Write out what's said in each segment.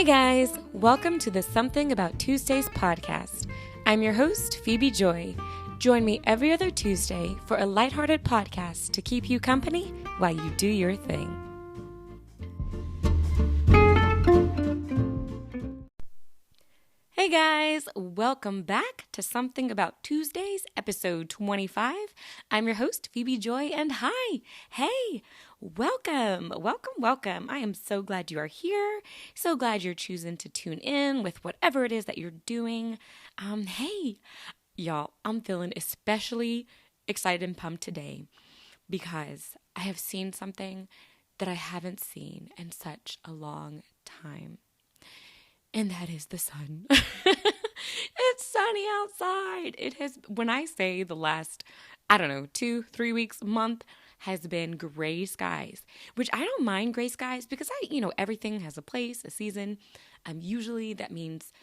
Hey guys, welcome to the Something About Tuesdays podcast. I'm your host, Phebe Joi. Join me every other Tuesday for a lighthearted podcast to keep you company while you do your thing. Hey guys, welcome back to Something About Tuesdays, episode 25. I'm your host, Phebe Joi, and hi, hey, welcome. I am so glad you are here. So glad you're choosing to tune in with whatever it is that you're doing. Hey, y'all, I'm feeling especially excited and pumped today because I have seen something that I haven't seen in such a long time. And that is the sun. It's sunny outside. It has, when I say the last, 2-3 weeks, month has been gray skies, which I don't mind gray skies because everything has a place, a season. Usually that means,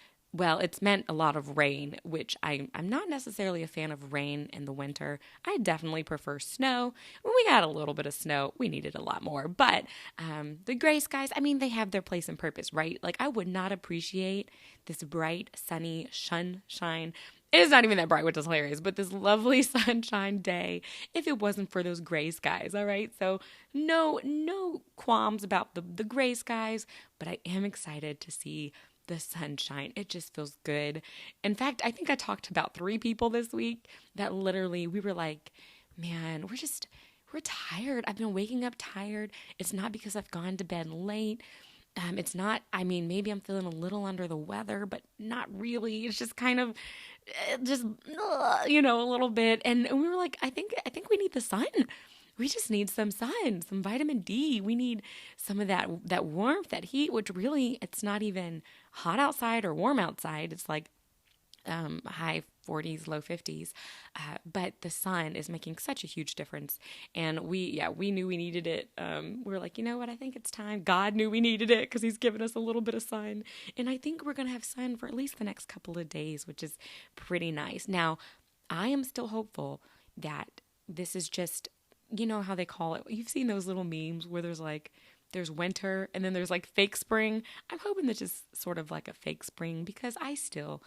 it's meant a lot of rain, which I'm not necessarily a fan of rain in the winter. I definitely prefer snow. When we got a little bit of snow, we needed a lot more. But the gray skies, they have their place and purpose, right? Like, I would not appreciate this bright, sunny sunshine. It is not even that bright, which is hilarious, but this lovely sunshine day if it wasn't for those gray skies, all right? So no qualms about the gray skies, but I am excited to see the sunshine. It just feels good. In fact, I think I talked to about 3 people this week that literally we were like, man, we're tired. I've been waking up tired. It's not because I've gone to bed late. It's not, maybe I'm feeling a little under the weather, but not really. It's just kind of a little bit. And we were like, I think we need the sun. We just need some sun, some vitamin D. We need some of that warmth, that heat, which really, it's not even hot outside or warm outside. It's like high 40s, low 50s. But the sun is making such a huge difference. And we knew we needed it. We were like, you know what? I think it's time. God knew we needed it because he's given us a little bit of sun. And I think we're going to have sun for at least the next couple of days, which is pretty nice. Now, I am still hopeful that this is just, you know how they call it. You've seen those little memes where there's winter and then there's like fake spring. I'm hoping that's just sort of like a fake spring because I still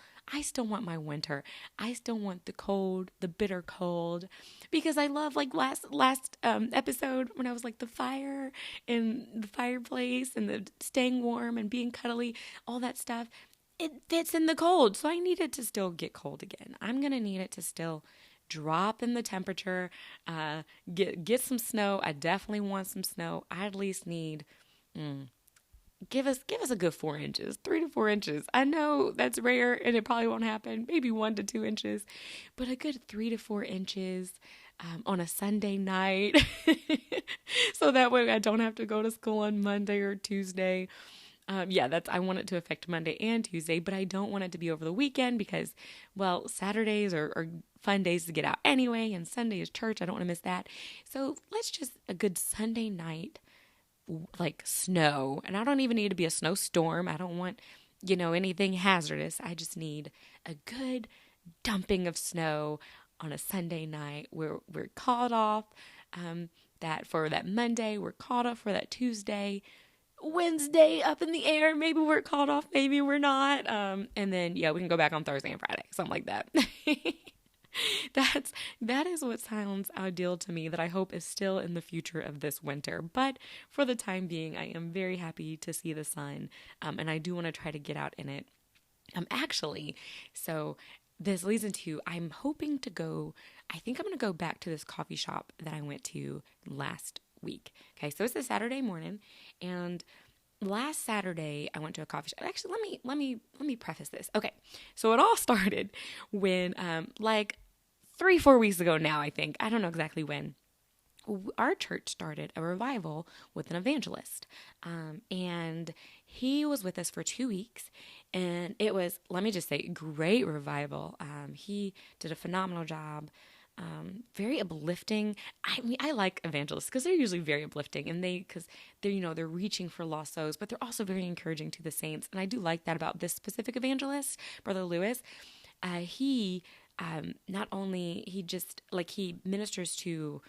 want my winter. I still want the cold, the bitter cold, because I love, like last episode when I was like the fire and the fireplace and the staying warm and being cuddly, all that stuff. It fits in the cold. So I need it to still get cold again. I'm going to need it to still drop in the temperature, get some snow. I definitely want some snow. I at least need, give us a good 4 inches, 3 to 4 inches. I know that's rare and it probably won't happen. Maybe 1 to 2 inches, but a good 3 to 4 inches on a Sunday night. So that way I don't have to go to school on Monday or Tuesday. I want it to affect Monday and Tuesday, but I don't want it to be over the weekend because, Saturdays are fun days to get out anyway, and Sunday is church. I don't want to miss that. So let's just a good Sunday night, like snow. And I don't even need to be a snowstorm. I don't want, anything hazardous. I just need a good dumping of snow on a Sunday night where we're called off that for that Monday. We're called off for that Tuesday. Wednesday up in the air. Maybe we're called off, maybe we're not. And then, we can go back on Thursday and Friday, something like that. That is what sounds ideal to me, that I hope is still in the future of this winter. But for the time being, I am very happy to see the sun. And I do want to try to get out in it. So this leads into, I'm hoping to go, I think I'm going to go back to this coffee shop that I went to last week. Okay, so it's a Saturday morning, and last Saturday I went to a coffee shop. Actually, let me preface this. Okay, so it all started when 3-4 weeks ago now, I think. I don't know exactly when. Our church started a revival with an evangelist, and he was with us for 2 weeks, and it was, let me just say, great revival. He did a phenomenal job. Very uplifting. I like evangelists because they're usually very uplifting, and because they're reaching for lost souls, but they're also very encouraging to the saints. And I do like that about this specific evangelist, Brother Lewis. He not only he ministers to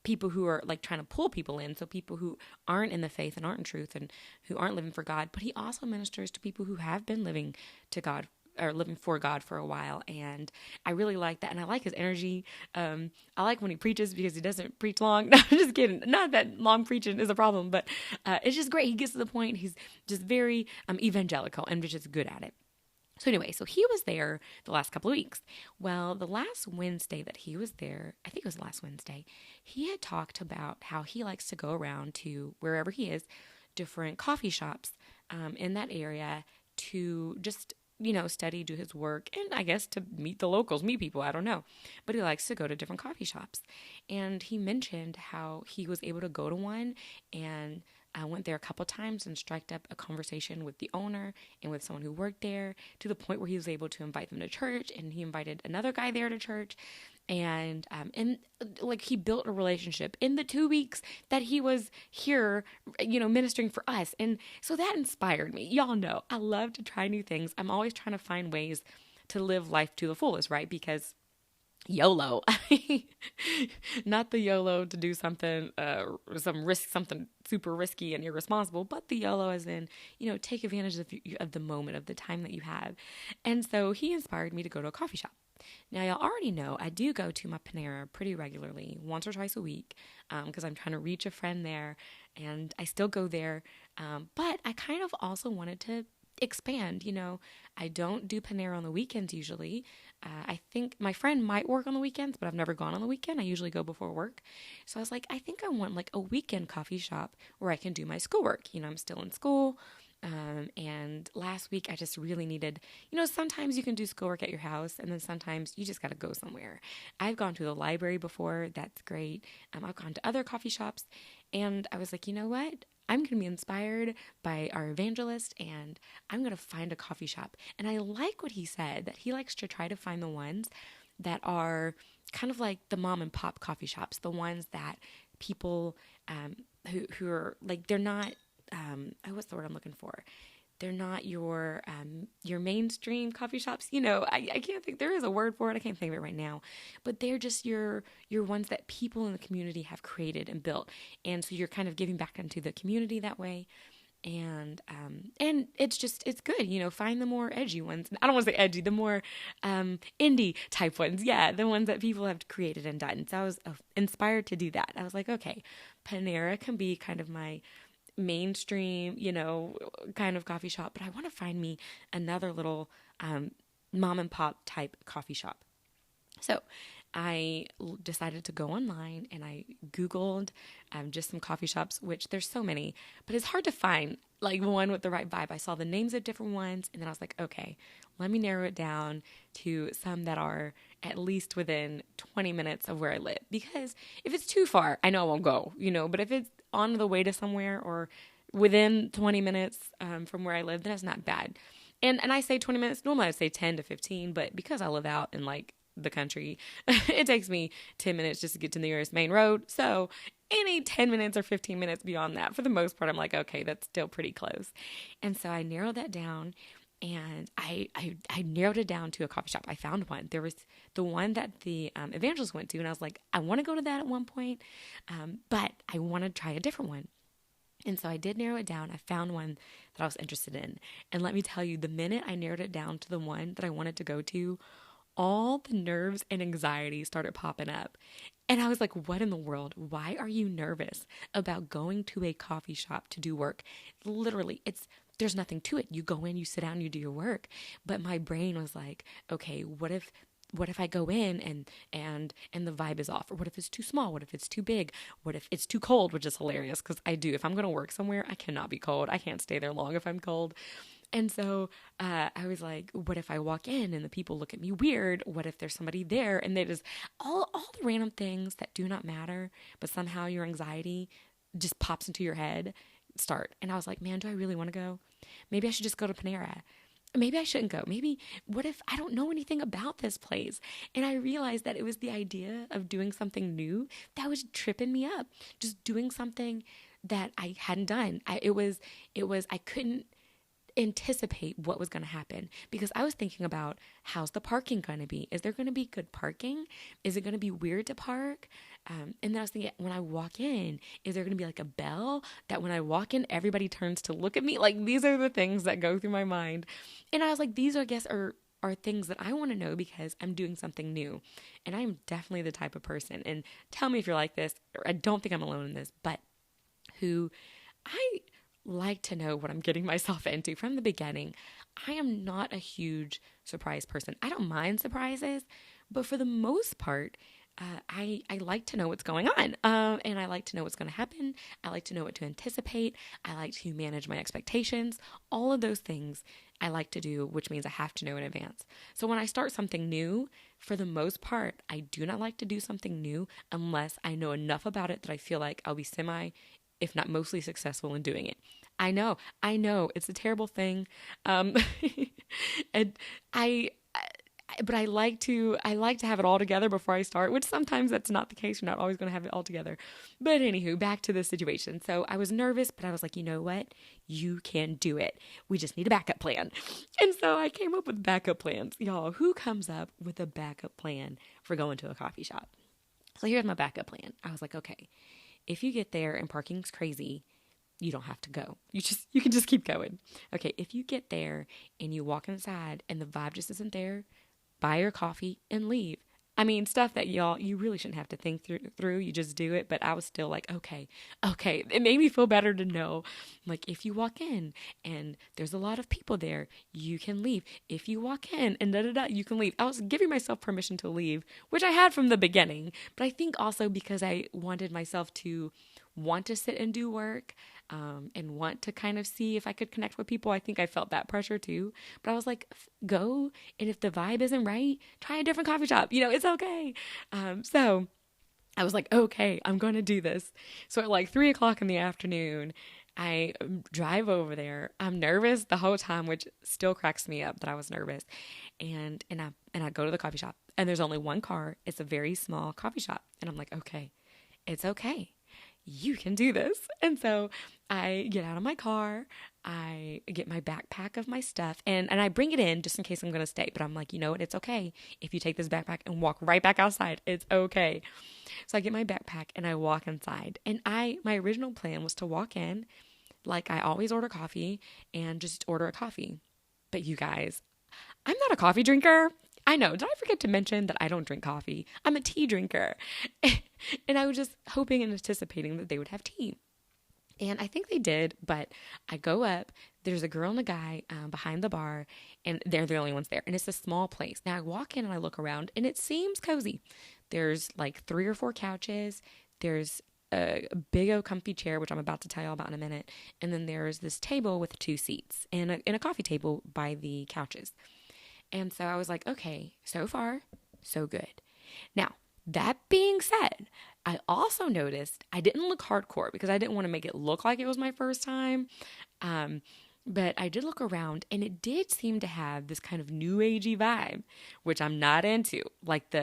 people who are like trying to pull people in. So people who aren't in the faith and aren't in truth and who aren't living for God. But he also ministers to people who have been living to God or living for God for a while. And I really like that. And I like his energy. I like when he preaches because he doesn't preach long. No, I'm just kidding. Not that long preaching is a problem, but it's just great. He gets to the point. He's just very evangelical and just good at it. So anyway, so he was there the last couple of weeks. Well, the last Wednesday that he was there, I think it was last Wednesday, he had talked about how he likes to go around to wherever he is, different coffee shops in that area to just, study, do his work, and I guess to meet the locals, meet people, I don't know. But he likes to go to different coffee shops. And he mentioned how he was able to go to one, and I went there a couple times and struck up a conversation with the owner and with someone who worked there, to the point where he was able to invite them to church, and he invited another guy there to church. And like he built a relationship in the 2 weeks that he was here, ministering for us. And so that inspired me. Y'all know I love to try new things. I'm always trying to find ways to live life to the fullest, right? Because YOLO, not the YOLO to do something, something super risky and irresponsible, but the YOLO as in, take advantage of the moment, of the time that you have. And so he inspired me to go to a coffee shop. Now, y'all already know I do go to my Panera pretty regularly, once or twice a week, because I'm trying to reach a friend there, and I still go there. But I kind of also wanted to expand. I don't do Panera on the weekends usually. I think my friend might work on the weekends, but I've never gone on the weekend. I usually go before work. So I was like, I think I want like a weekend coffee shop where I can do my schoolwork. I'm still in school. And last week I just really needed, sometimes you can do schoolwork at your house, and then sometimes you just got to go somewhere. I've gone to the library before. That's great. I've gone to other coffee shops, and I was like, you know what? I'm going to be inspired by our evangelist, and I'm going to find a coffee shop. And I like what he said, that he likes to try to find the ones that are kind of like the mom and pop coffee shops, the ones that people who are like, they're not, what's the word I'm looking for? They're not your mainstream coffee shops. I can't think, there is a word for it. I can't think of it right now, but they're just your ones that people in the community have created and built. And so you're kind of giving back into the community that way. And it's good, find the more edgy ones. I don't want to say edgy, the more indie type ones. Yeah, the ones that people have created and done. So I was inspired to do that. I was like, okay, Panera can be kind of my mainstream, kind of coffee shop, but I want to find me another little mom and pop type coffee shop. So I decided to go online, and I Googled just some coffee shops, which there's so many, but it's hard to find like one with the right vibe. I saw the names of different ones, and then I was like, okay, let me narrow it down to some that are at least within 20 minutes of where I live. Because if it's too far, I know I won't go, but if it's on the way to somewhere or within 20 minutes from where I live, then it's not bad. And I say 20 minutes, normally I would say 10 to 15, but because I live out in like the country, it takes me 10 minutes just to get to the nearest main road. So any 10 minutes or 15 minutes beyond that, for the most part, I'm like, okay, that's still pretty close. And so I narrowed that down, and I narrowed it down to a coffee shop. I found one. There was the one that the evangelist went to, and I was like, I want to go to that at one point, but I want to try a different one. And so I did narrow it down. I found one that I was interested in. And let me tell you, the minute I narrowed it down to the one that I wanted to go to, all the nerves and anxiety started popping up. And I was like, what in the world? Why are you nervous about going to a coffee shop to do work? Literally, there's nothing to it. You go in, you sit down, you do your work. But my brain was like, okay, what if I go in and the vibe is off? Or what if it's too small? What if it's too big? What if it's too cold? Which is hilarious, because if I'm going to work somewhere, I cannot be cold. I can't stay there long if I'm cold. And so I was like, what if I walk in and the people look at me weird? What if there's somebody there and they just, all the random things that do not matter, but somehow your anxiety just pops into your head start. And I was like, man, do I really want to go? Maybe I should just go to Panera. Maybe I shouldn't go. Maybe, what if I don't know anything about this place? And I realized that it was the idea of doing something new that was tripping me up. Just doing something that I hadn't done. I couldn't anticipate what was going to happen, because I was thinking about, how's the parking going to be? Is there going to be good parking? Is it going to be weird to park? And then I was thinking, when I walk in, is there going to be like a bell that when I walk in, everybody turns to look at me? Like, these are the things that go through my mind. And I was like, these, I guess, are things that I want to know because I'm doing something new. And I'm definitely the type of person, and tell me if you're like this, I don't think I'm alone in this, but who I like to know what I'm getting myself into from the beginning. I am not a huge surprise person. I don't mind surprises, but for the most part, I like to know what's going on, and I like to know what's going to happen. I like to know what to anticipate. I like to manage my expectations. All of those things I like to do, which means I have to know in advance. So when I start something new, for the most part, I do not like to do something new unless I know enough about it that I feel like I'll be semi, if not mostly successful in doing it. I know, it's a terrible thing. And but I like to have it all together before I start, which sometimes that's not the case. You're not always going to have it all together. But anywho, back to the situation. So I was nervous, but I was like, you know what? You can do it. We just need a backup plan. And so I came up with backup plans. Y'all, who comes up with a backup plan for going to a coffee shop? So here's my backup plan. I was like, okay, if you get there and parking's crazy, you don't have to go. You can just keep going. Okay, if you get there and you walk inside and the vibe just isn't there, buy your coffee and leave. I mean, stuff that you really shouldn't have to think through. You just do it. But I was still like, okay. It made me feel better to know, like, if you walk in and there's a lot of people there, you can leave. If you walk in and you can leave. I was giving myself permission to leave, which I had from the beginning. But I think also because I wanted myself to want to sit and do work, and want to kind of see if I could connect with people. I think I felt that pressure too. But I was like, go. And if the vibe isn't right, try a different coffee shop. It's okay. So I was like, okay, I'm going to do this. So at like 3:00 in the afternoon, I drive over there. I'm nervous the whole time, which still cracks me up that I was nervous. And I go to the coffee shop, and there's only one car. It's a very small coffee shop. And I'm like, okay, it's okay. You can do this. And so I get out of my car, I get my backpack of my stuff, and I bring it in just in case I'm going to stay. But I'm like, you know what? It's okay. If you take this backpack and walk right back outside, it's okay. So I get my backpack and I walk inside. And my original plan was to walk in like I always order coffee and just order a coffee. But you guys, I'm not a coffee drinker. I know. Did I forget to mention that I don't drink coffee? I'm a tea drinker. And I was just hoping and anticipating that they would have tea. And I think they did, but I go up, there's a girl and a guy behind the bar, and they're the only ones there. And it's a small place. Now I walk in and I look around, and it seems cozy. There's like 3 or 4 couches. There's a big old comfy chair, which I'm about to tell you all about in a minute. And then there's this table with 2 seats and a coffee table by the couches. And so I was like, okay, so far, so good. Now, that being said, I also noticed I didn't look hardcore because I didn't want to make it look like it was my first time. But I did look around, and it did seem to have this kind of new agey vibe, which I'm not into, like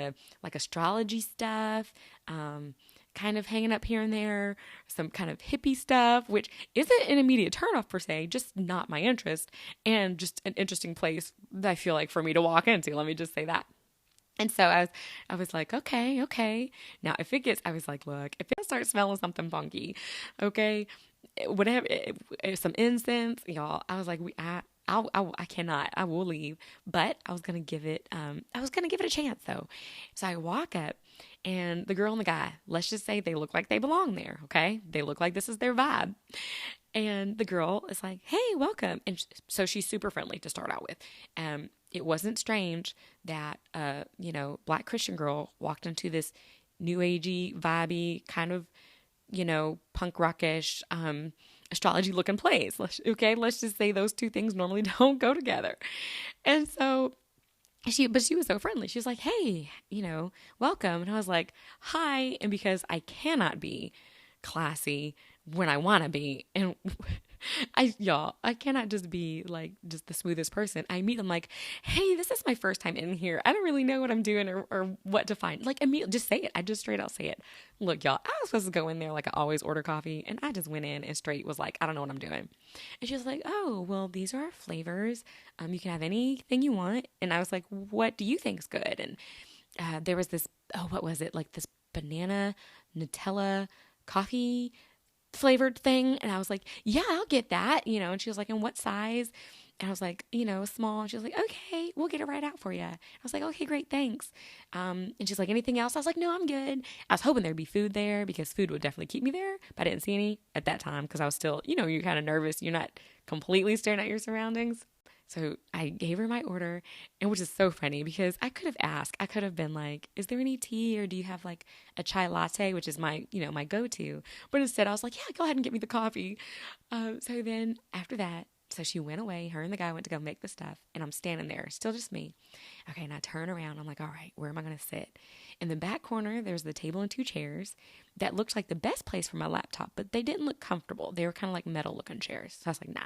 astrology stuff, kind of hanging up here and there, some kind of hippie stuff, which isn't an immediate turnoff per se, just not my interest, and just an interesting place that I feel like for me to walk into. Let me just say that. And so I was like, okay. Now, I was like, look, if it starts smelling something funky, okay, whatever, some incense, y'all, I was like, I cannot, I will leave, but I was going to give it a chance though. So I walk up, and the girl and the guy, let's just say they look like they belong there. Okay. They look like this is their vibe. And the girl is like, hey, welcome. And so she's super friendly to start out with. It wasn't strange that, Black Christian girl walked into this new agey, vibey, kind of, punk rockish, astrology looking place. Let's just say those 2 things normally don't go together. And so she was so friendly. She was like, hey, welcome. And I was like, hi. And because I cannot be classy when I want to be, and I cannot just be like just the smoothest person. I meet them like, hey, this is my first time in here. I don't really know what I'm doing or what to find. Like, immediately, just say it. I just straight out say it. Look, y'all, I was supposed to go in there like I always order coffee, and I just went in and straight was like, I don't know what I'm doing. And she was like, oh, well, these are our flavors. You can have anything you want. And I was like, what do you think's good? And there was this, what was it? Like this banana Nutella coffee flavored thing. And I was like, yeah, I'll get that, and she was like, and what size? And I was like, small. And she was like, okay, we'll get it right out for you. I was like, okay, great, thanks. And she's like, anything else? I was like, no, I'm good. I was hoping there'd be food there because food would definitely keep me there, but I didn't see any at that time because I was still, you're kind of nervous. You're not completely staring at your surroundings. So I gave her my order, and which is so funny because I could have asked. I could have been like, is there any tea, or do you have like a chai latte, which is my, my go-to. But instead I was like, yeah, go ahead and get me the coffee. So then after that, so she went away. Her and the guy went to go make the stuff, and I'm standing there, still just me. Okay, and I turn around. I'm like, all right, where am I going to sit? In the back corner, there's the table and 2 chairs that looked like the best place for my laptop, but they didn't look comfortable. They were kind of like metal-looking chairs. So I was like, nah.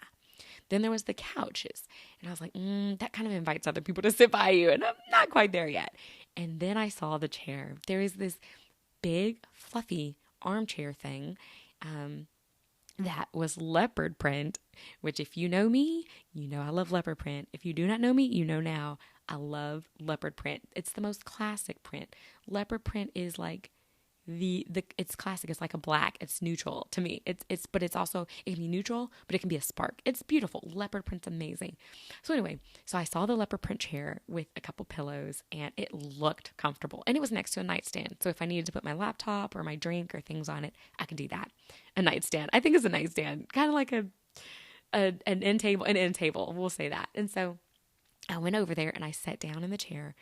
Then there was the couches, and I was like, that kind of invites other people to sit by you, and I'm not quite there yet. And then I saw the chair. There is this big, fluffy armchair thing that was leopard print, which if you know me, you know I love leopard print. If you do not know me, you know now I love leopard print. It's the most classic print. Leopard print is like it's classic. It's like a black. It's neutral to me. But it's also, it can be neutral, but it can be a spark. It's beautiful. Leopard print's amazing. So anyway, so I saw the leopard print chair with a couple pillows, and it looked comfortable, and it was next to a nightstand. So if I needed to put my laptop or my drink or things on it, I could do that. A nightstand. I think it's a nightstand, kind of like an end table. We'll say that. And so I went over there and I sat down in the chair,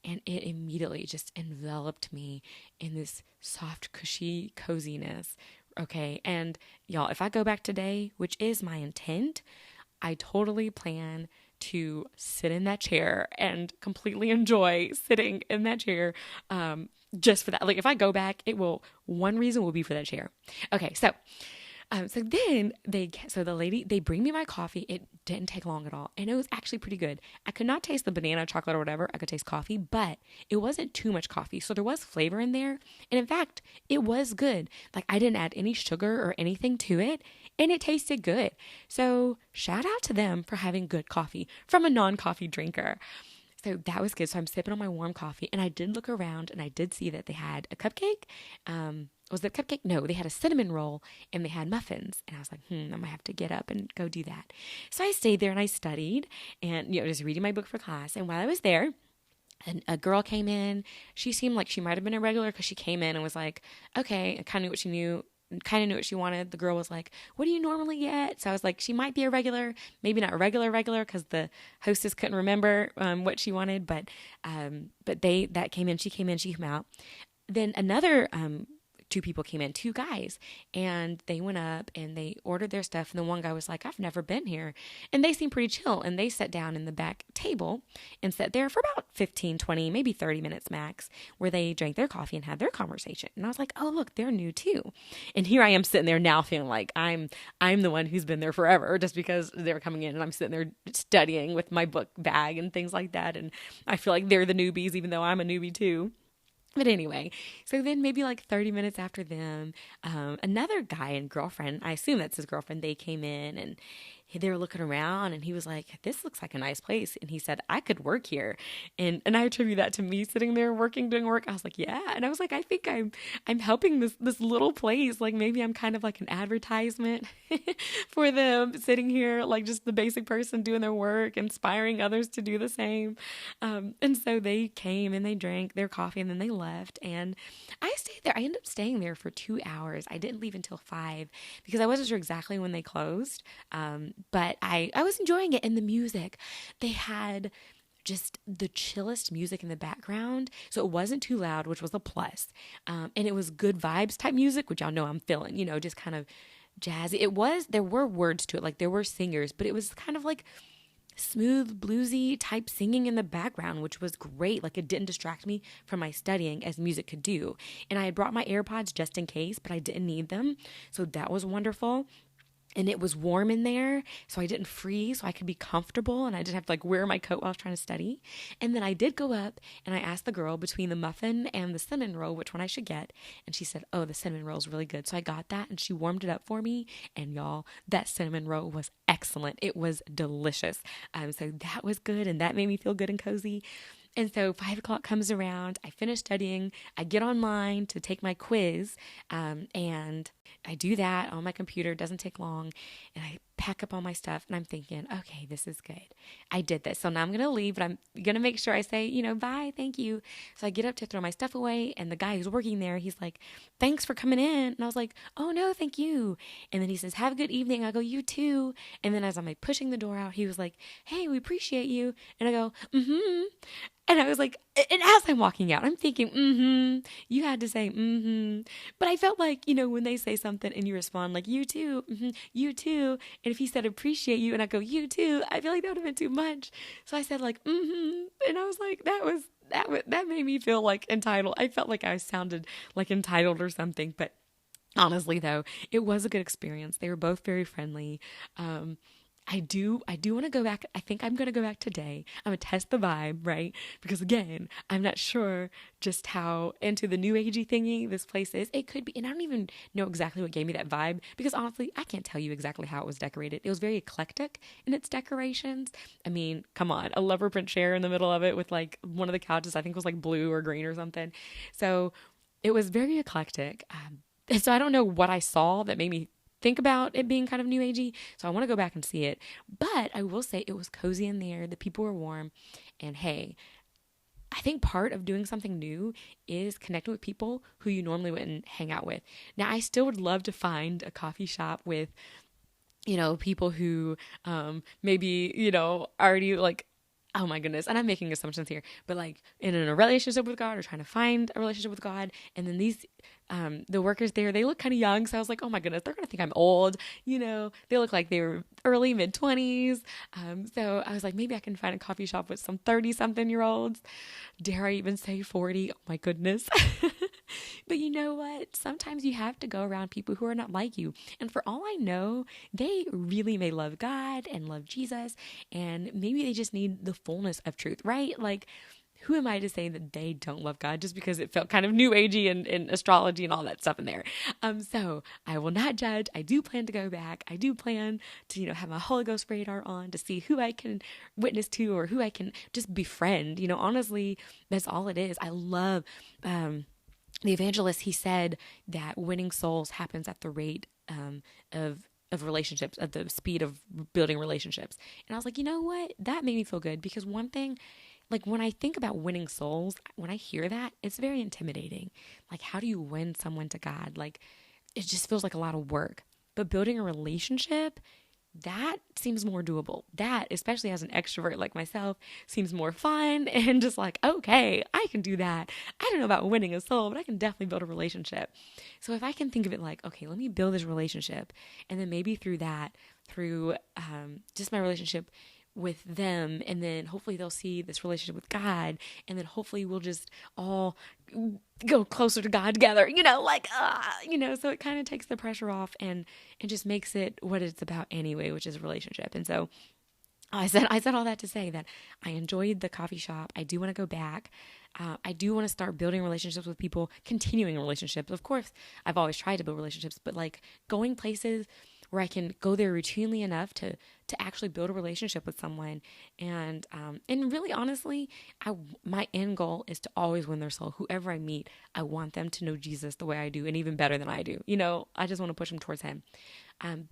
and it immediately just enveloped me in this soft, cushy coziness. Okay. And y'all, if I go back today, which is my intent, I totally plan to sit in that chair and completely enjoy sitting in that chair, just for that. Like if I go back, one reason will be for that chair. Okay. So then the lady, they bring me my coffee. It didn't take long at all. And it was actually pretty good. I could not taste the banana, chocolate, or whatever. I could taste coffee, but it wasn't too much coffee. So there was flavor in there. And in fact, it was good. Like I didn't add any sugar or anything to it, and it tasted good. So shout out to them for having good coffee from a non-coffee drinker. So that was good. So I'm sipping on my warm coffee, and I did look around, and I did see that they had a cupcake. Was it a cupcake? No, they had a cinnamon roll, and they had muffins. And I was like, I'm going to have to get up and go do that. So I stayed there and I studied and, just reading my book for class. And while I was there, a girl came in. She seemed like she might have been a regular because she came in and was like, okay, I kind of knew what she wanted. The girl was like, what do you normally get? So I was like, she might be a regular, maybe not a regular because the hostess couldn't remember what she wanted. But that came in. She came in, she came out. Then another 2 people came in, 2 guys, and they went up and they ordered their stuff. And the one guy was like, I've never been here. And they seemed pretty chill. And they sat down in the back table and sat there for about 15, 20, maybe 30 minutes max, where they drank their coffee and had their conversation. And I was like, oh, look, they're new too. And here I am sitting there now feeling like I'm the one who's been there forever, just because they're coming in and I'm sitting there studying with my book bag and things like that. And I feel like they're the newbies, even though I'm a newbie too. But anyway, so then maybe like 30 minutes after them, another guy and girlfriend, I assume that's his girlfriend, they came in and they were looking around, and he was like, this looks like a nice place. And he said, I could work here. And I attribute that to me sitting there doing work. I was like, yeah. And I was like, I think I'm helping this little place. Like maybe I'm kind of like an advertisement for them, sitting here, like just the basic person doing their work, inspiring others to do the same. And so they came and they drank their coffee and then they left. And I stayed there. I ended up staying there for 2 hours. I didn't leave until 5 because I wasn't sure exactly when they closed. But I was enjoying it. And the music, they had just the chillest music in the background. So it wasn't too loud, which was a plus. And it was good vibes type music, which y'all know I'm feeling, just kind of jazzy. There were words to it. Like there were singers, but it was kind of like smooth, bluesy type singing in the background, which was great. Like it didn't distract me from my studying as music could do. And I had brought my AirPods just in case, but I didn't need them. So that was wonderful. And it was warm in there, so I didn't freeze, so I could be comfortable, and I didn't have to like wear my coat while I was trying to study. And then I did go up, and I asked the girl between the muffin and the cinnamon roll which one I should get. And she said, oh, the cinnamon roll is really good. So I got that, and she warmed it up for me. And y'all, that cinnamon roll was excellent. It was delicious. So that was good, and that made me feel good and cozy. And so 5 o'clock comes around, I finish studying, I get online to take my quiz, and I do that on my computer. It doesn't take long, and I pack up all my stuff, and I'm thinking, okay, this is good. I did this. So now I'm going to leave, but I'm going to make sure I say, bye, thank you. So I get up to throw my stuff away, and the guy who's working there, he's like, thanks for coming in. And I was like, oh, no, thank you. And then he says, have a good evening. I go, you too. And then as I'm like pushing the door out, he was like, hey, we appreciate you. And I go, mm-hmm. And I was like, and as I'm walking out, I'm thinking, you had to say, But I felt like, when they say something and you respond like, you too, you too. And if he said, appreciate you, and I go, you too, I feel like that would have been too much. So I said like, And I was like, that made me feel like entitled. I felt like I sounded like entitled or something. But honestly, though, it was a good experience. They were both very friendly. I do want to go back. I think I'm going to go back today. I'm going to test the vibe, right? Because again, I'm not sure just how into the new agey thingy this place is. It could be, and I don't even know exactly what gave me that vibe because honestly, I can't tell you exactly how it was decorated. It was very eclectic in its decorations. I mean, come on, a leopard print chair in the middle of it with like one of the couches, I think was like blue or green or something. So it was very eclectic. And so I don't know what I saw that made me think about it being kind of new agey. So I want to go back and see it. But I will say it was cozy in there. The people were warm. And hey, I think part of doing something new is connecting with people who you normally wouldn't hang out with. Now, I still would love to find a coffee shop with, people who maybe, already like, oh my goodness. And I'm making assumptions here, but like in a relationship with God or trying to find a relationship with God. And then these, the workers there, they look kind of young. So I was like, oh my goodness, they're going to think I'm old. They look like they were early mid-20s. So I was like, maybe I can find a coffee shop with some 30-something-year-olds. Dare I even say 40? Oh my goodness. But you know what? Sometimes you have to go around people who are not like you. And for all I know, they really may love God and love Jesus. And maybe they just need the fullness of truth, right? Like, who am I to say that they don't love God just because it felt kind of new agey and astrology and all that stuff in there? So I will not judge. I do plan to go back. I do plan to, have my Holy Ghost radar on to see who I can witness to or who I can just befriend. Honestly, that's all it is. I love, the evangelist, he said that winning souls happens at the rate of relationships, at the speed of building relationships. And I was like, you know what? That made me feel good because one thing, like when I think about winning souls, when I hear that, it's very intimidating. Like, how do you win someone to God? Like, it just feels like a lot of work. But building a relationship, that seems more doable. That, especially as an extrovert like myself, seems more fun and just like, okay, I can do that. I don't know about winning a soul, but I can definitely build a relationship. So if I can think of it like, okay, let me build this relationship. And then maybe through just my relationship with them, and then hopefully they'll see this relationship with God, and then hopefully we'll just all go closer to God together, so it kind of takes the pressure off and just makes it what it's about anyway, which is a relationship. And so I said all that to say that I enjoyed the coffee shop. I do want to go back. I do want to start building relationships with people, continuing relationships. Of course, I've always tried to build relationships, but like going places where I can go there routinely enough to actually build a relationship with someone. And really honestly, my end goal is to always win their soul. Whoever I meet, I want them to know Jesus the way I do and even better than I do. I just want to push them towards him.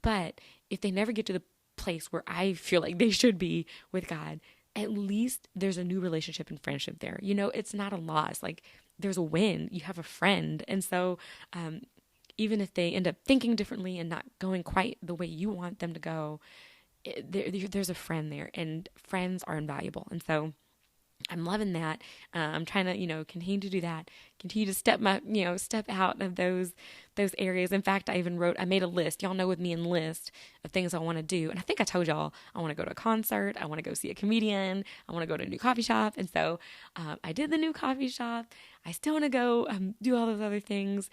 But if they never get to the place where I feel like they should be with God, at least there's a new relationship and friendship there. It's not a loss. Like, there's a win. You have a friend. And so, even if they end up thinking differently and not going quite the way you want them to go, there's a friend there, and friends are invaluable. And so I'm loving that. I'm trying to, continue to do that, continue to step out of those areas. In fact, I made a list. Y'all know with me in list of things I want to do. And I think I told y'all I want to go to a concert. I want to go see a comedian. I want to go to a new coffee shop. And so I did the new coffee shop. I still want to go do all those other things.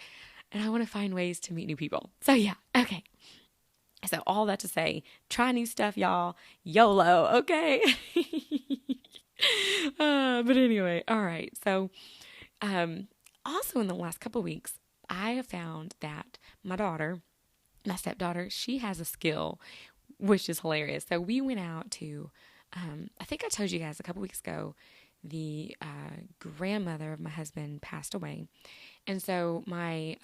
And I want to find ways to meet new people. So yeah, okay. So all that to say, try new stuff, y'all. YOLO, okay? But anyway, all right. So also in the last couple of weeks, I have found that my stepdaughter, she has a skill, which is hilarious. So we went out to, I think I told you guys a couple weeks ago the grandmother of my husband passed away. And so my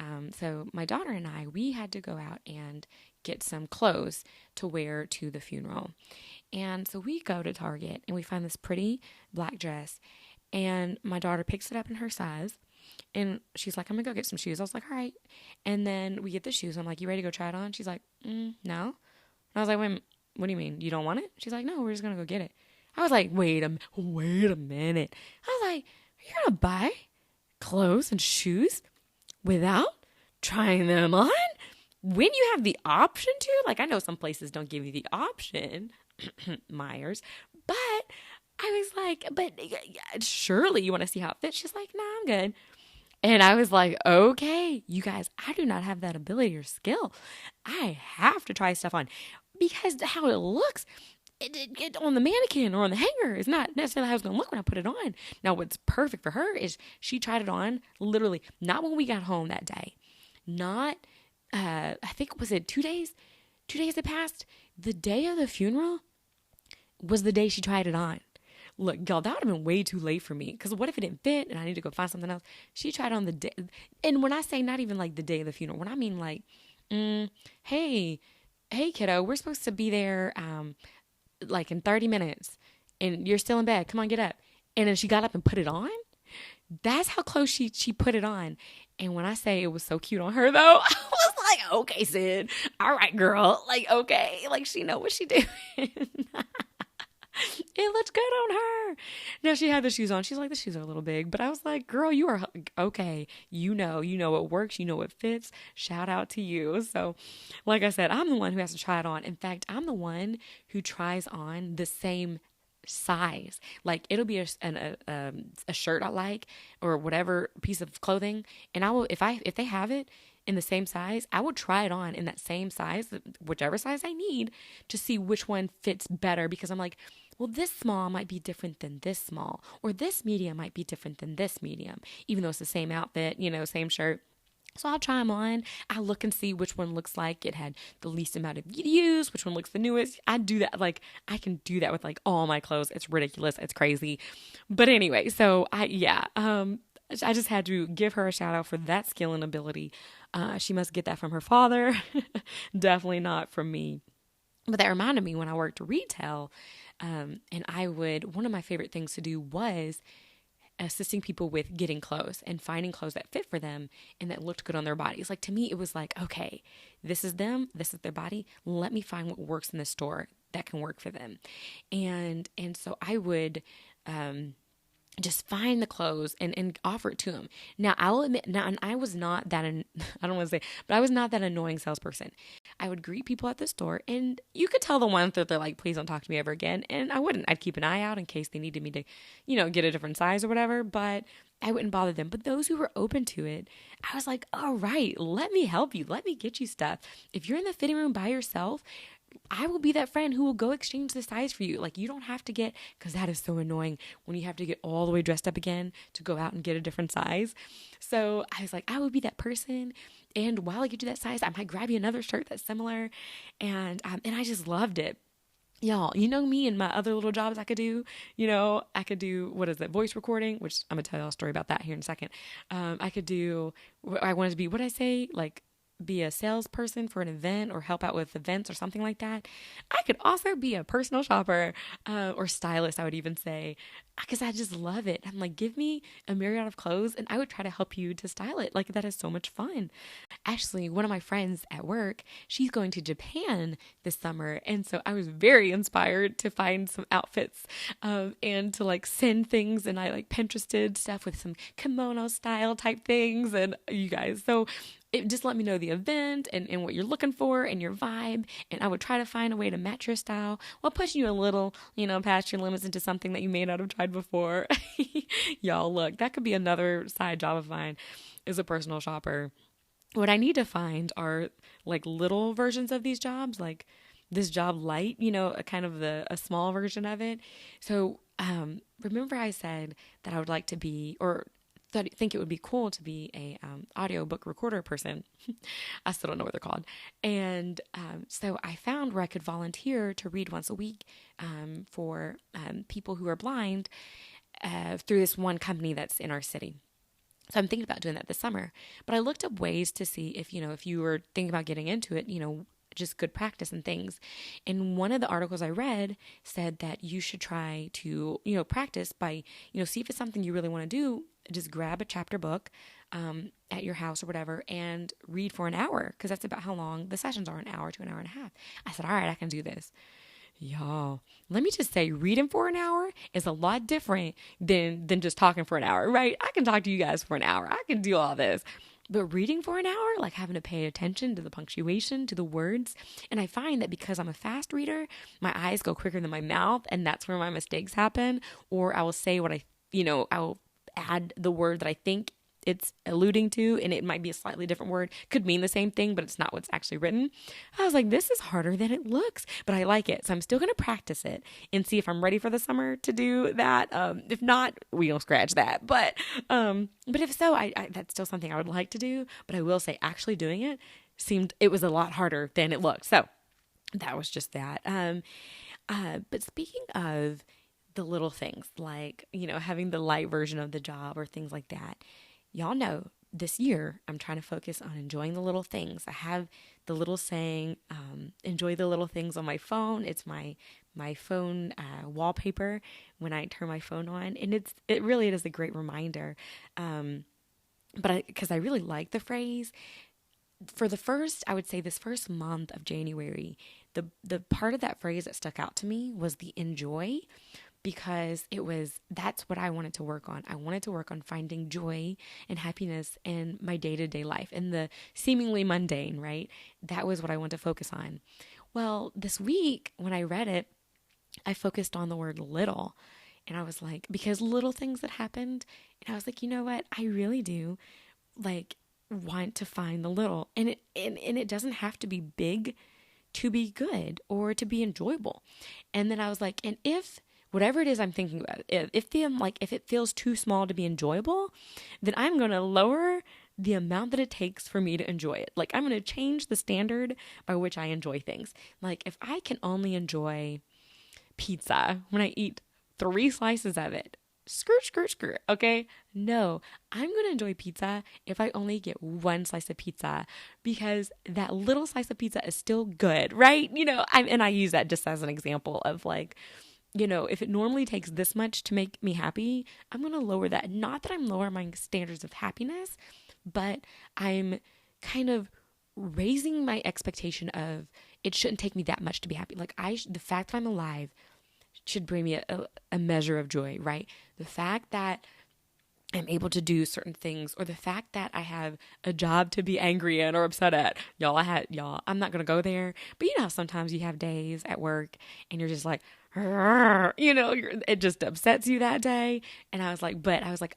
daughter and I, we had to go out and get some clothes to wear to the funeral. And so we go to Target and we find this pretty black dress, and my daughter picks it up in her size. And she's like, I'm going to go get some shoes. I was like, all right. And then we get the shoes. I'm like, you ready to go try it on? She's like, no. And I was like, wait, what do you mean? You don't want it? She's like, no, we're just going to go get it. I was like, wait a minute. I was like, you're going to buy clothes and shoes without trying them on when you have the option to? Like, I know some places don't give you the option, Myers, but I was like, but surely you want to see how it fits. She's like, nah, I'm good. And I was like, okay, you guys, I do not have that ability or skill. I have to try stuff on because how it looks it on the mannequin or on the hanger is not necessarily how it's going to look when I put it on. Now, what's perfect for her is she tried it on literally not when we got home that day. Not, I think, was it 2 days? 2 days had passed. The day of the funeral was the day she tried it on. Look, y'all, that would have been way too late for me. Because what if it didn't fit and I need to go find something else? She tried on the day. And when I say not even like the day of the funeral, when I mean like, hey, kiddo, we're supposed to be there like in 30 minutes. And you're still in bed. Come on, get up. And then she got up and put it on. That's how close she put it on. And when I say it was so cute on her, though, I was like, okay, Sid. All right, girl. Like, okay. Like, she know what she doing. It looked good on her. Now she had the shoes on. She's like, the shoes are a little big. But I was like, girl, you are okay. You know what works. You know what fits. Shout out to you. So like I said, I'm the one who has to try it on. In fact, I'm the one who tries on the same size. Like it'll be a shirt I like or whatever piece of clothing. And I will, if they have it in the same size, I would try it on in that same size, whichever size I need, to see which one fits better. Because I'm like, well, this small might be different than this small, or this medium might be different than this medium, even though it's the same outfit, same shirt. So I'll try them on. I look and see which one looks like it had the least amount of use, which one looks the newest. I do that. Like I can do that with like all my clothes. It's ridiculous. It's crazy. But anyway, so I just had to give her a shout out for that skill and ability. She must get that from her father. Definitely not from me. But that reminded me when I worked retail, and one of my favorite things to do was assisting people with getting clothes and finding clothes that fit for them and that looked good on their bodies. Like to me, it was like, okay, this is them, this is their body. Let me find what works in the store that can work for them. And so I would, just find the clothes and offer it to them. Now, I'll admit, and I was not that, I don't want to say, but I was not that annoying salesperson. I would greet people at the store, and you could tell the ones that they're like, please don't talk to me ever again. And I wouldn't. I'd keep an eye out in case they needed me to, get a different size or whatever, but I wouldn't bother them. But those who were open to it, I was like, all right, let me help you. Let me get you stuff. If you're in the fitting room by yourself, I will be that friend who will go exchange the size for you. Like you don't have to get, because that is so annoying when you have to get all the way dressed up again to go out and get a different size. So I was like, I would be that person. And while I get you that size, I might grab you another shirt that's similar. And I just loved it. Y'all, me and my other little jobs I could do, I could do, voice recording, which I'm going to tell y'all a story about that here in a second. I could do, I wanted to be, what did I say? Like, be a salesperson for an event or help out with events or something like that. I could also be a personal shopper or stylist, I would even say, because I just love it. I'm like, give me a myriad of clothes and I would try to help you to style it. Like that is so much fun. Actually, one of my friends at work, she's going to Japan this summer. And so I was very inspired to find some outfits and to like send things. And I like Pinterested stuff with some kimono style type things. And you guys, so it just let me know the event and what you're looking for and your vibe. And I would try to find a way to match your style while pushing you a little, past your limits into something that you may not have tried before. Y'all, look, that could be another side job of mine as a personal shopper. What I need to find are like little versions of these jobs, like this job light, a kind of a small version of it. So remember I said that I would like to be, or think it would be cool to be a audiobook recorder person. I still don't know what they're called. And so I found where I could volunteer to read once a week for people who are blind. through this one company that's in our city. So I'm thinking about doing that this summer. But I looked up ways to see if you were thinking about getting into it, just good practice and things. And one of the articles I read said that you should try to, practice by, see if it's something you really want to do. Just grab a chapter book at your house or whatever and read for an hour, because that's about how long the sessions are, an hour to an hour and a half. I said, all right, I can do this. Y'all, let me just say, reading for an hour is a lot different than just talking for an hour, right? I can talk to you guys for an hour. I can do all this. But reading for an hour, like having to pay attention to the punctuation, to the words. And I find that because I'm a fast reader, my eyes go quicker than my mouth, and that's where my mistakes happen. Or I will say I will add the word that I think it's alluding to, and it might be a slightly different word, could mean the same thing, but it's not what's actually written. I was like, this is harder than it looks, but I like it. So I'm still going to practice it and see if I'm ready for the summer to do that. If not, we'll scratch that. But if so, I that's still something I would like to do. But I will say, actually doing it was a lot harder than it looked. So that was just that. But speaking of the little things, like, having the light version of the job or things like that, y'all know this year I'm trying to focus on enjoying the little things. I have the little saying, enjoy the little things on my phone. It's my phone wallpaper when I turn my phone on. And it really is a great reminder. Because I really like the phrase. For I would say this first month of January, the part of that phrase that stuck out to me was the enjoy. Because that's what I wanted to work on. I wanted to work on finding joy and happiness in my day-to-day life, in the seemingly mundane, right? That was what I wanted to focus on. Well, this week when I read it, I focused on the word little. And I was like, because little things that happened, and I was like, you know what? I really do want to find the little. And it doesn't have to be big to be good or to be enjoyable. And then I was like, and if whatever it is I'm thinking about, if it feels too small to be enjoyable, then I'm going to lower the amount that it takes for me to enjoy it. Like, I'm going to change the standard by which I enjoy things. Like, if I can only enjoy pizza when I eat 3 slices of it, skirt, okay? No, I'm going to enjoy pizza if I only get 1 slice of pizza, because that little slice of pizza is still good, right? And I use that just as an example of if it normally takes this much to make me happy, I'm going to lower that. Not that I'm lowering my standards of happiness, but I'm kind of raising my expectation of it shouldn't take me that much to be happy. Like, the fact that I'm alive should bring me a measure of joy, right? The fact that I'm able to do certain things, or the fact that I have a job to be angry at or upset at. I'm not going to go there. But how sometimes you have days at work and you're just like, it just upsets you that day. And I was like,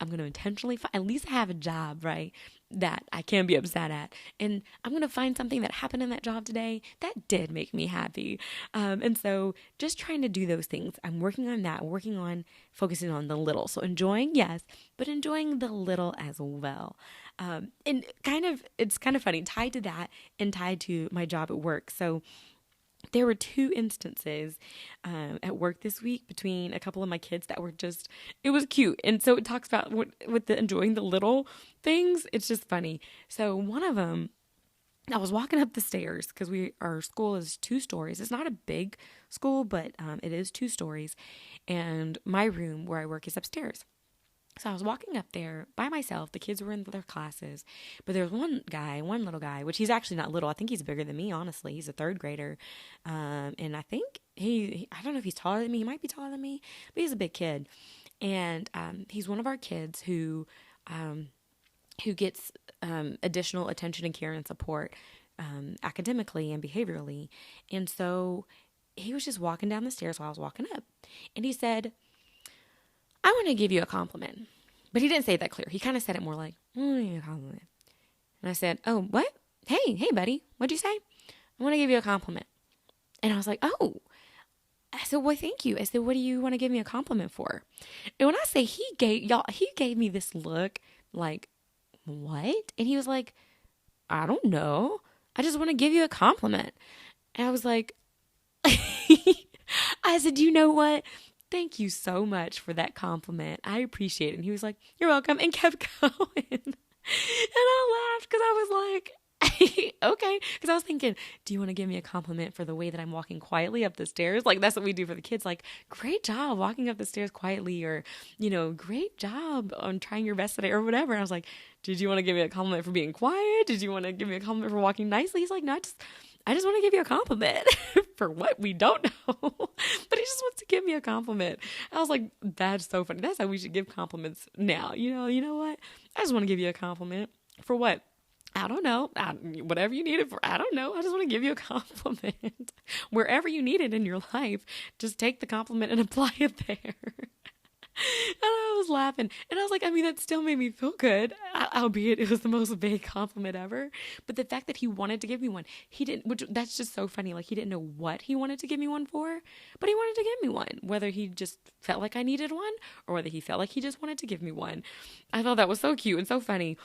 I'm going to intentionally at least have a job, right, that I can be upset at. And I'm going to find something that happened in that job today that did make me happy. And so just trying to do those things. I'm working on that, working on focusing on the little. So enjoying, yes, but enjoying the little as well. And it's kind of funny, tied to that and tied to my job at work. So there were 2 instances at work this week between a couple of my kids that were it was cute. And so it talks about with the enjoying the little things. It's just funny. So one of them, I was walking up the stairs because our school is 2 stories. It's not a big school, but it is 2 stories. And my room where I work is upstairs. So I was walking up there by myself. The kids were in their classes, but there was one little guy, which he's actually not little. I think he's bigger than me, honestly. He's a 3rd grader. And I think I don't know if he's taller than me. He might be taller than me, but he's a big kid. And he's one of our kids who gets additional attention and care and support academically and behaviorally. And so he was just walking down the stairs while I was walking up. And he said, I want to give you a compliment. But he didn't say it that clear. He kind of said it more like, I want to give you a compliment. And I said, oh, what? Hey, buddy, what'd you say? I want to give you a compliment. And I was like, oh. I said, well, thank you. I said, what do you want to give me a compliment for? And when I say he gave me this look like, what? And he was like, I don't know. I just want to give you a compliment. And I was like, I said, you know what? thank you so much for that compliment. I appreciate it. And he was like, you're welcome, and kept going. And I laughed because I was like, okay. Because I was thinking, do you want to give me a compliment for the way that I'm walking quietly up the stairs? Like, that's what we do for the kids. Like, great job walking up the stairs quietly, or, great job on trying your best today, or whatever. And I was like, did you want to give me a compliment for being quiet? Did you want to give me a compliment for walking nicely? He's like, no, I just want to give you a compliment for what we don't know. But he just wants to give me a compliment. I was like, that's so funny. That's how we should give compliments now. You know what? I just want to give you a compliment for what? I don't know. Whatever you need it for. I don't know. I just want to give you a compliment. Wherever you need it in your life, just take the compliment and apply it there. And I was laughing. And I was like, that still made me feel good, albeit it was the most vague compliment ever. But the fact that he wanted to give me one, he didn't, that's just so funny. Like, he didn't know what he wanted to give me one for, but he wanted to give me one, whether he just felt like I needed one or whether he felt like he just wanted to give me one. I thought that was so cute and so funny.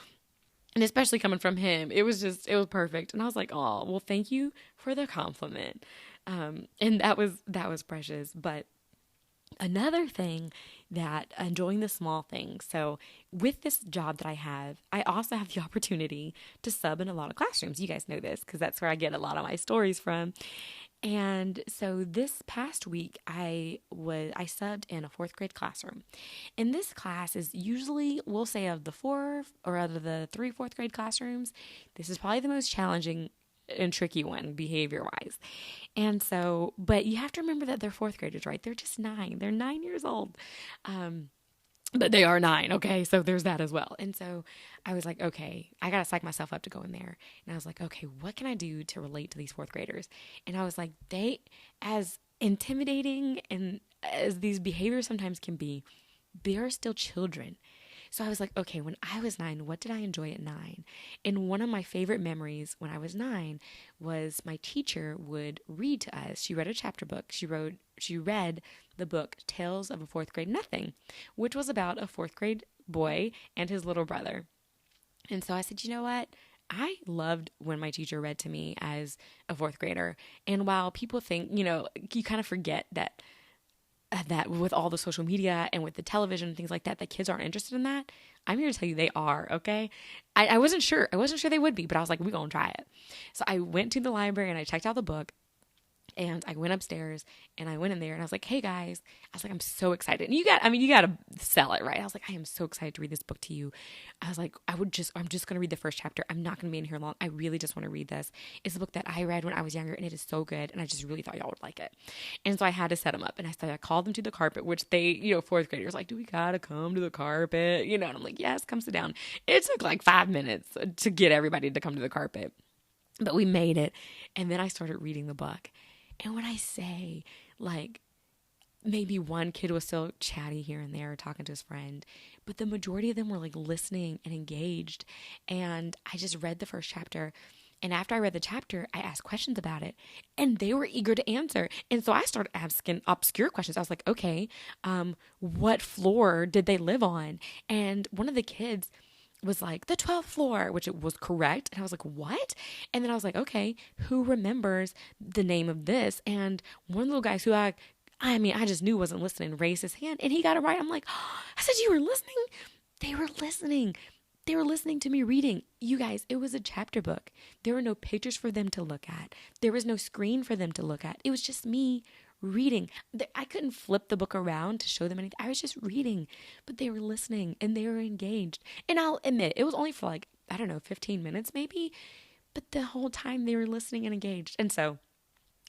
And especially coming from him, it was perfect. And I was like, oh, well, thank you for the compliment. And that was precious. But another thing that enjoying the small things. So with this job that I have, I also have the opportunity to sub in a lot of classrooms. You guys know this because that's where I get a lot of my stories from. And so this past week, I subbed in a 4th grade classroom. And this class is usually, we'll say, of the 3 4th grade classrooms, this is probably the most challenging and tricky one behavior-wise. And so, but you have to remember that they're 4th graders, right? They're just 9. They're 9 years old. But they are 9, okay? So there's that as well. And so I was like, okay, I got to psych myself up to go in there. And I was like, okay, what can I do to relate to these 4th graders? And I was like, as intimidating and as these behaviors sometimes can be, they are still children. So I was like, okay, when I was 9, what did I enjoy at 9? And one of my favorite memories when I was 9 was my teacher would read to us. She read a chapter book. She read the book Tales of a 4th Grade Nothing, which was about a 4th grade boy and his little brother. And so I said, you know what? I loved when my teacher read to me as a 4th grader. And while people think, you kind of forget that with all the social media and with the television and things like that, kids aren't interested in that. I'm here to tell you they are, okay? I wasn't sure. I wasn't sure they would be, but I was like, we're going to try it. So I went to the library and I checked out the book. And I went upstairs and I went in there and I was like, hey guys, I was like, I'm so excited. And you got to sell it, right? I was like, I am so excited to read this book to you. I was like, I'm just going to read the first chapter. I'm not going to be in here long. I really just want to read this. It's a book that I read when I was younger and it is so good. And I just really thought y'all would like it. And so I had to set them up and I called them to the carpet, which they, 4th graders like, do we got to come to the carpet? And I'm like, yes, come sit down. It took like 5 minutes to get everybody to come to the carpet, but we made it. And then I started reading the book. And when I say, like, maybe one kid was still chatty here and there, talking to his friend, but the majority of them were, like, listening and engaged. And I just read the first chapter. And after I read the chapter, I asked questions about it. And they were eager to answer. And so I started asking obscure questions. I was like, okay, what floor did they live on? And one of the kids was like, the 12th floor, which it was correct. And I was like, what? And then I was like, okay, who remembers the name of this? And one little guy who I just knew wasn't listening raised his hand and he got it right. I'm like, oh, I said, you were listening? They were listening. They were listening to me reading. You guys, it was a chapter book. There were no pictures for them to look at. There was no screen for them to look at. It was just me reading. I couldn't flip the book around to show them anything. I was just reading, but they were listening and they were engaged. And I'll admit, it was only for 15 minutes maybe, but the whole time they were listening and engaged. And so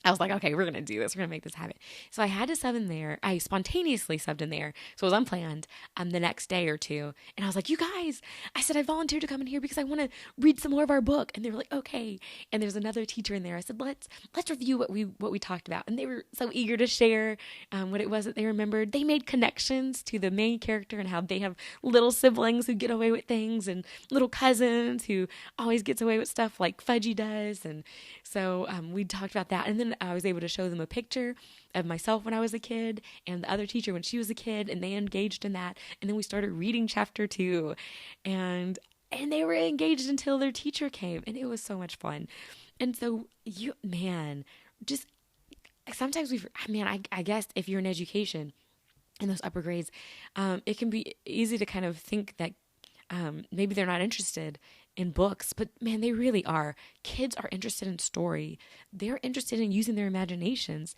I was like, okay, we're going to do this. We're going to make this happen. So I had to sub in there. I spontaneously subbed in there. So it was unplanned the next day or two. And I was like, you guys, I said, I volunteered to come in here because I want to read some more of our book. And they were like, okay. And there's another teacher in there. I said, let's review what we talked about. And they were so eager to share what it was that they remembered. They made connections to the main character and how they have little siblings who get away with things and little cousins who always gets away with stuff like Fudgy does. And so we talked about that. And then I was able to show them a picture of myself when I was a kid and the other teacher when she was a kid, and they engaged in that. And then we started reading chapter 2 and they were engaged until their teacher came, and it was so much fun. And so sometimes I guess if you're in education, in those upper grades, it can be easy to kind of think that maybe they're not interested in books, but man, they really are. Kids are interested in story. They're interested in using their imaginations.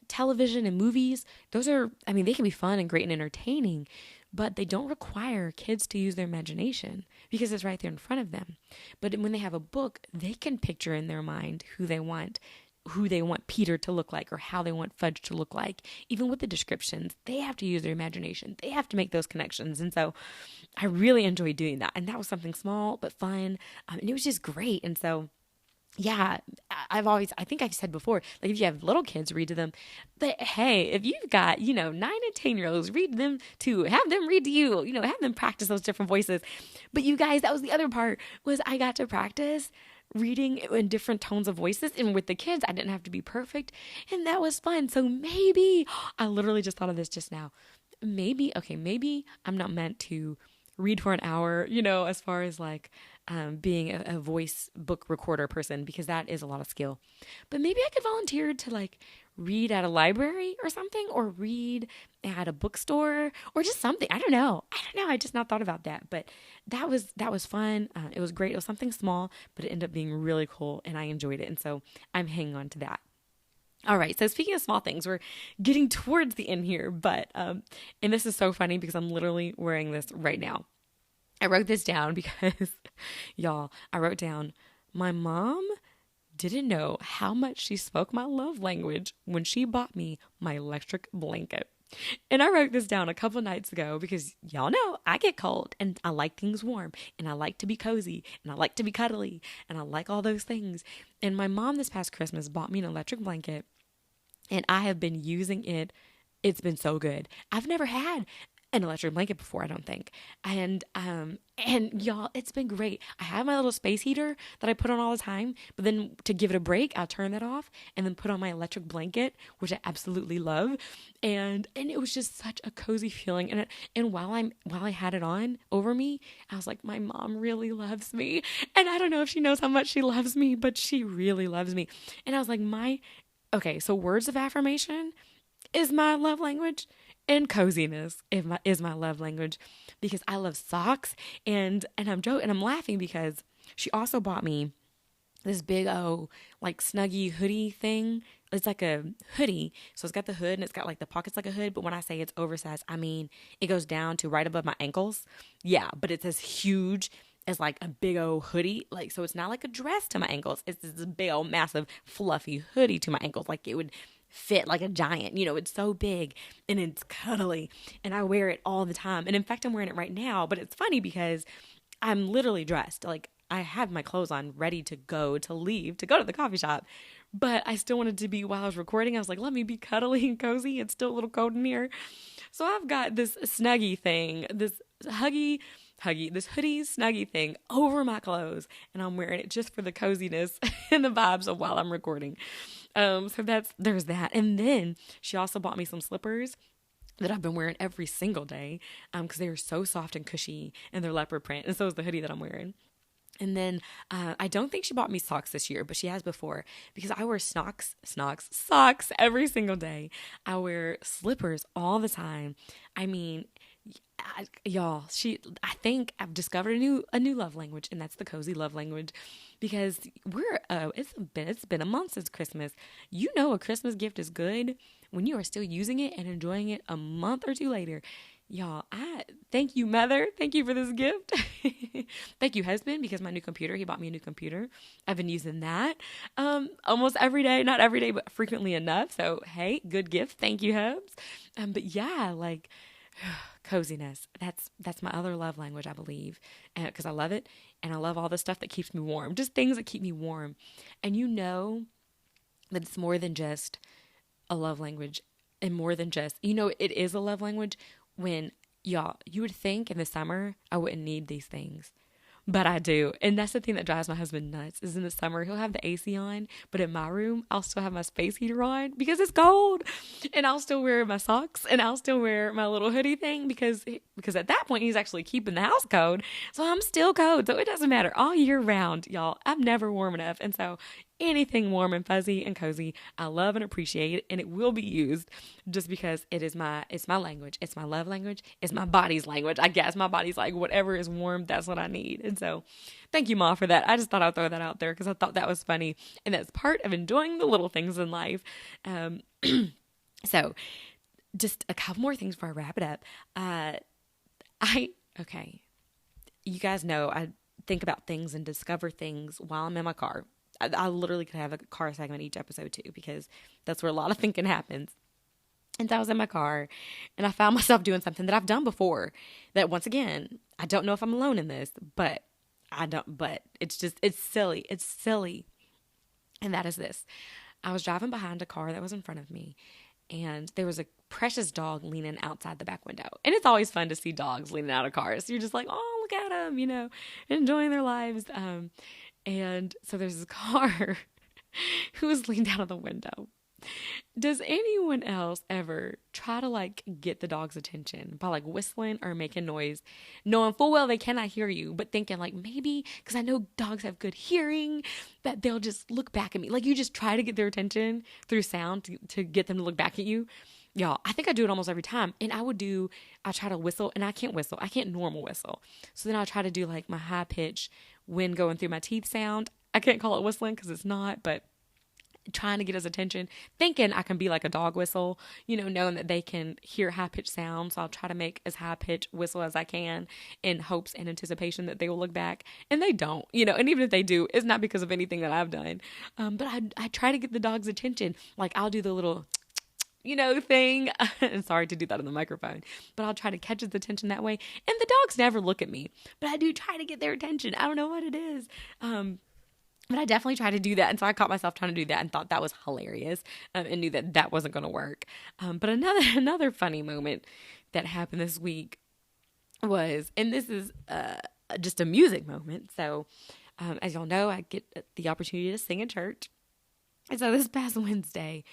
Television and movies, those are, I mean, they can be fun and great and entertaining, but they don't require kids to use their imagination because it's right there in front of them. But when they have a book, they can picture in their mind who they want Peter to look like or how they want Fudge to look like. Even with the descriptions, they have to use their imagination. They have to make those connections. And so I really enjoyed doing that. And that was something small but fun. And it was just great. And so yeah, I think I've said before, like if you have little kids, read to them. But hey, if you've got, 9 and 10-year-olds, read them too. Have them read to you, have them practice those different voices. But you guys, that was the other part, was I got to practice reading in different tones of voices. And with the kids, I didn't have to be perfect. And that was fun. So maybe, I literally just thought of this just now. Maybe I'm not meant to read for an hour, as far as like being a voice book recorder person, because that is a lot of skill. But maybe I could volunteer to like read at a library or something, or read at a bookstore or just something. I don't know. I just not thought about that. But that was fun. It was great. It was something small, but it ended up being really cool and I enjoyed it. And so I'm hanging on to that. All right. So speaking of small things, we're getting towards the end here, but, and this is so funny because I'm literally wearing this right now. I wrote this down because y'all, I wrote down, my mom didn't know how much she spoke my love language when she bought me my electric blanket. And I wrote this down a couple nights ago because y'all know I get cold and I like things warm and I like to be cozy and I like to be cuddly and I like all those things. And my mom this past Christmas bought me an electric blanket and I have been using it. It's been so good. I've never had an electric blanket before, I don't think. And y'all, it's been great. I have my little space heater that I put on all the time, but then to give it a break, I'll turn that off and then put on my electric blanket, which I absolutely love. And it was just such a cozy feeling. And while I had it on over me, I was like, my mom really loves me. And I don't know if she knows how much she loves me, but she really loves me. And I was like, okay, so words of affirmation is my love language. And coziness is my love language, because I love socks and I'm joking and I'm laughing because she also bought me this big like snuggie hoodie thing. It's like a hoodie. So it's got the hood and it's got like the pockets like a hood. But when I say it's oversized, I mean, it goes down to right above my ankles. Yeah. But it's as huge as like a big old hoodie. Like, so it's not like a dress to my ankles. It's this big old massive fluffy hoodie to my ankles. Like it would fit like a giant, it's so big and it's cuddly and I wear it all the time. And in fact, I'm wearing it right now, but it's funny because I'm literally dressed. Like I have my clothes on ready to go to the coffee shop, but I still wanted to be, while I was recording, I was like, let me be cuddly and cozy. It's still a little cold in here. So I've got this snuggie thing, this hoodie snuggie thing over my clothes, and I'm wearing it just for the coziness and the vibes of while I'm recording. So there's that. And then she also bought me some slippers that I've been wearing every single day, because they are so soft and cushy and they're leopard print. And so is the hoodie that I'm wearing. And then I don't think she bought me socks this year, but she has before, because I wear socks every single day. I wear slippers all the time. I mean, y'all, I think I've discovered a new love language, and that's the cozy love language, because it's been a month since Christmas. A Christmas gift is good when you are still using it and enjoying it a month or two later. Y'all, I thank you, mother. Thank you for this gift. Thank you, husband, because my new computer, he bought me a new computer. I've been using that almost every day, not every day, but frequently enough. So, hey, good gift. Thank you, hubs. But yeah, like coziness. That's my other love language, I believe, because I love it, and I love all the stuff that keeps me warm. Just things that keep me warm. And that it's more than just a love language, and more than just, it is a love language. When you would think in the summer I wouldn't need these things, but I do. And that's the thing that drives my husband nuts, is in the summer he'll have the AC on, but in my room I'll still have my space heater on because it's cold, and I'll still wear my socks and I'll still wear my little hoodie thing because at that point he's actually keeping the house cold, so I'm still cold. So it doesn't matter all year round, y'all. I'm never warm enough. And so anything warm and fuzzy and cozy, I love and appreciate, and it will be used just because it's my language. It's my love language. It's my body's language. I guess my body's like, whatever is warm, that's what I need. And so thank you, Ma, for that. I just thought I'd throw that out there because I thought that was funny. And that's part of enjoying the little things in life. So just a couple more things before I wrap it up. Okay. You guys know I think about things and discover things while I'm in my car. I literally could have a car segment each episode too, because that's where a lot of thinking happens. And so I was in my car and I found myself doing something that I've done before that, once again, I don't know if I'm alone in this, but it's silly. It's silly. And that is this. I was driving behind a car that was in front of me, and there was a precious dog leaning outside the back window. And it's always fun to see dogs leaning out of cars. You're just like, oh, look at them, enjoying their lives. And so there's this car who was leaned out of the window. Does anyone else ever try to get the dog's attention by whistling or making noise, knowing full well they cannot hear you, but thinking maybe, because I know dogs have good hearing, that they'll just look back at me. You just try to get their attention through sound to get them to look back at you. Y'all, I think I do it almost every time. And I try to whistle, and I can't whistle. I can't normal whistle. So then I'll try to do my high pitch wind going through my teeth sound. I can't call it whistling because it's not, but trying to get his attention, thinking I can be like a dog whistle, knowing that they can hear high-pitched sounds. So I'll try to make as high-pitched whistle as I can in hopes and anticipation that they will look back. And they don't, and even if they do, it's not because of anything that I've done. But I try to get the dog's attention. I'll do the little, thing. And sorry to do that on the microphone, but I'll try to catch his attention that way. And the dogs never look at me, but I do try to get their attention. I don't know what it is. But I definitely try to do that. And so I caught myself trying to do that and thought that was hilarious, and knew that wasn't going to work. But another funny moment that happened this week was, and this is just a music moment. So as y'all know, I get the opportunity to sing in church. And so this past Wednesday,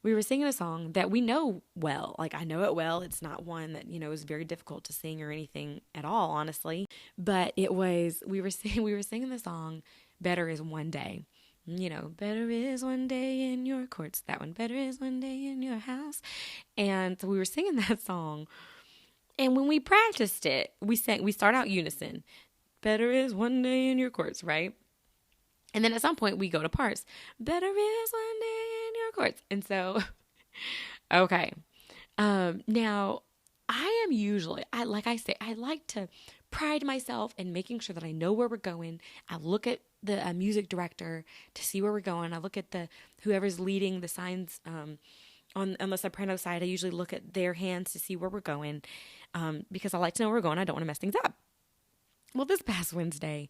we were singing a song that we know well. I know it well. It's not one that, is very difficult to sing or anything at all, honestly. But we were singing the song, Better is One Day. Better is one day in your courts. That one, better is one day in your house. And so we were singing that song. And when we practiced it, we start out unison. Better is one day in your courts, right? And then at some point we go to parts. Better is one day in your courts. And so, okay. Now I am usually, I like to pride myself in making sure that I know where we're going. I look at the music director to see where we're going. I look at whoever's leading the signs on the soprano side. I usually look at their hands to see where we're going, because I like to know where we're going. I don't want to mess things up. Well, this past Wednesday,